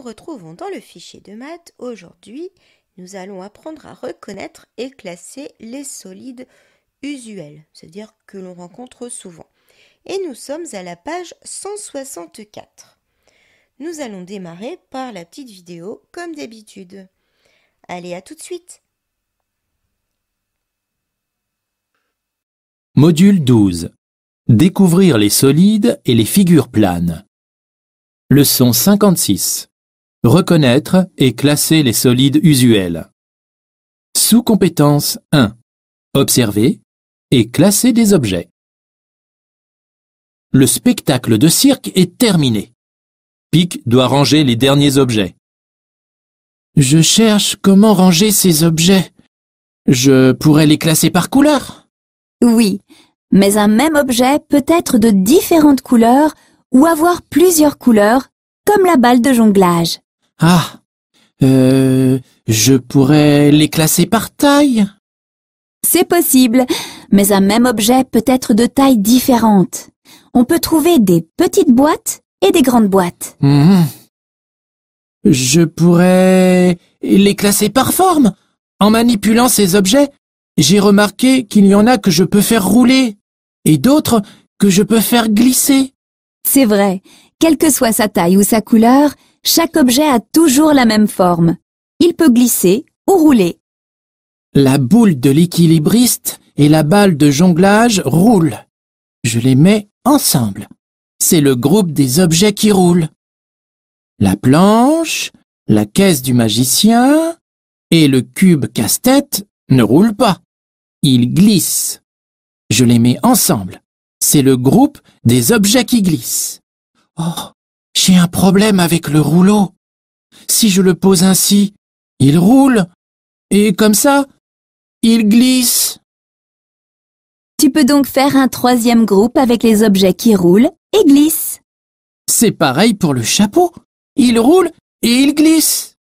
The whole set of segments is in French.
retrouvons dans le fichier de maths. Aujourd'hui, nous allons apprendre à reconnaître et classer les solides usuels, c'est-à-dire que l'on rencontre souvent. Et nous sommes à la page 164. Nous allons démarrer par la petite vidéo comme d'habitude. Allez, à tout de suite. Module 12. Découvrir les solides et les figures planes. Leçon 56. Reconnaître et classer les solides usuels. Sous-compétence 1. Observer et classer des objets. Le spectacle de cirque est terminé. Pic doit ranger les derniers objets. Je cherche comment ranger ces objets. Je pourrais les classer par couleur. Oui, mais un même objet peut être de différentes couleurs ou avoir plusieurs couleurs, comme la balle de jonglage. Ah, je pourrais les classer par taille. C'est possible, mais un même objet peut être de tailles différentes. On peut trouver des petites boîtes et des grandes boîtes. Je pourrais les classer par forme. En manipulant ces objets, j'ai remarqué qu'il y en a que je peux faire rouler et d'autres que je peux faire glisser. C'est vrai, quelle que soit sa taille ou sa couleur, chaque objet a toujours la même forme. Il peut glisser ou rouler. La boule de l'équilibriste et la balle de jonglage roulent. Je les mets ensemble. C'est le groupe des objets qui roulent. La planche, la caisse du magicien et le cube casse-tête ne roulent pas. Ils glissent. Je les mets ensemble. C'est le groupe des objets qui glissent. Oh, j'ai un problème avec le rouleau. Si je le pose ainsi, il roule. Et comme ça, il glisse. Tu peux donc faire un troisième groupe avec les objets qui roulent et glissent. C'est pareil pour le chapeau. Il roule et il glisse.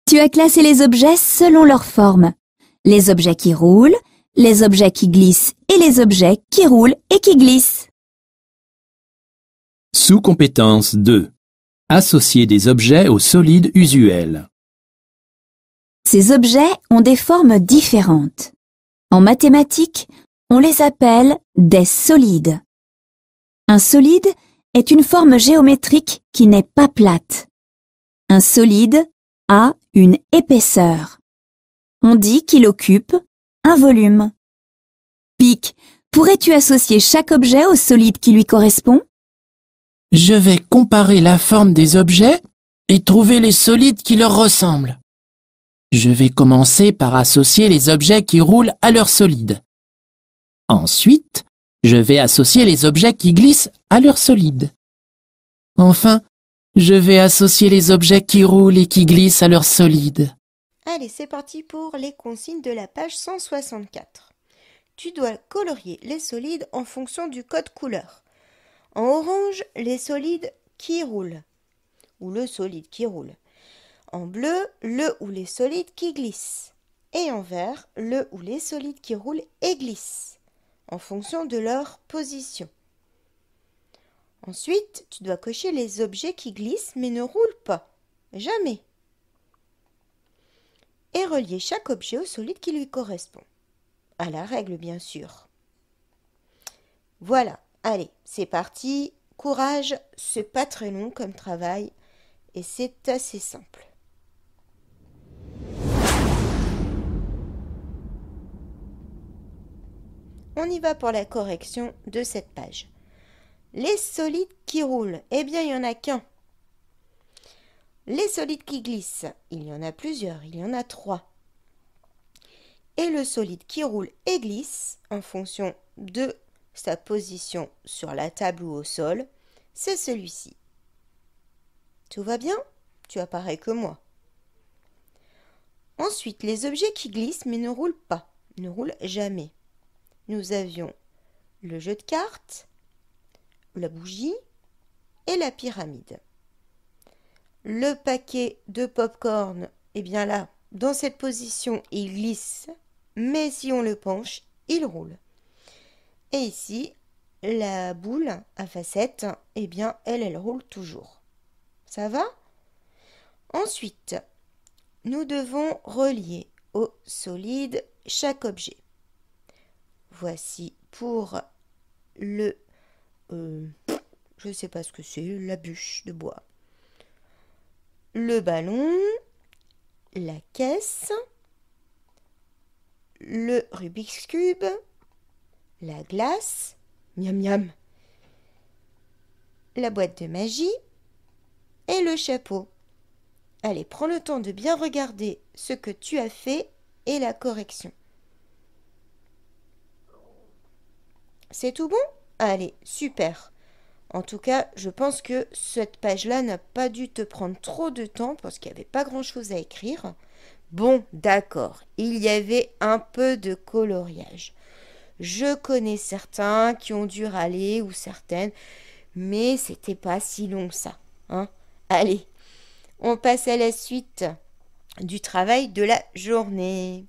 Tu as classé les objets selon leur forme. Les objets qui roulent, les objets qui glissent et les objets qui roulent et qui glissent. Sous-compétence 2. Associer des objets aux solides usuels. Ces objets ont des formes différentes. En mathématiques, on les appelle des solides. Un solide est une forme géométrique qui n'est pas plate. Un solide a une épaisseur. On dit qu'il occupe un volume. Pic, pourrais-tu associer chaque objet au solide qui lui correspond? Je vais comparer la forme des objets et trouver les solides qui leur ressemblent. Je vais commencer par associer les objets qui roulent à leurs solides. Ensuite, je vais associer les objets qui glissent à leurs solides. Enfin, je vais associer les objets qui roulent et qui glissent à leurs solides. Allez, c'est parti pour les consignes de la page 164. Tu dois colorier les solides en fonction du code couleur. En orange, les solides qui roulent, ou le solide qui roule. En bleu, le ou les solides qui glissent. Et en vert, le ou les solides qui roulent et glissent, en fonction de leur position. Ensuite, tu dois cocher les objets qui glissent mais ne roulent pas. Jamais. Et relier chaque objet au solide qui lui correspond. À la règle, bien sûr. Voilà, allez, c'est parti. Courage, c'est pas très long comme travail et c'est assez simple. On y va pour la correction de cette page. Les solides qui roulent, eh bien, il n'y en a qu'un. Les solides qui glissent, il y en a plusieurs, il y en a 3. Et le solide qui roule et glisse, en fonction de sa position sur la table ou au sol, c'est celui-ci. Tout va bien? Tu as pareil que moi. Ensuite, les objets qui glissent mais ne roulent pas, ne roulent jamais. Nous avions le jeu de cartes, la bougie et la pyramide. Le paquet de pop-corn, eh bien là, dans cette position, il glisse, mais si on le penche, il roule. Et ici, la boule à facettes, eh bien, elle roule toujours. Ça va? Ensuite, nous devons relier au solide chaque objet. Voici pour le... je ne sais pas ce que c'est, la bûche de bois. Le ballon, la caisse, le Rubik's Cube, la glace, miam miam, la boîte de magie et le chapeau. Allez, prends le temps de bien regarder ce que tu as fait et la correction. C'est tout bon? Allez, super. En tout cas, je pense que cette page-là n'a pas dû te prendre trop de temps parce qu'il n'y avait pas grand-chose à écrire. Bon, d'accord, il y avait un peu de coloriage. Je connais certains qui ont dû râler ou certaines, mais c'était pas si long ça, hein. Allez, on passe à la suite du travail de la journée.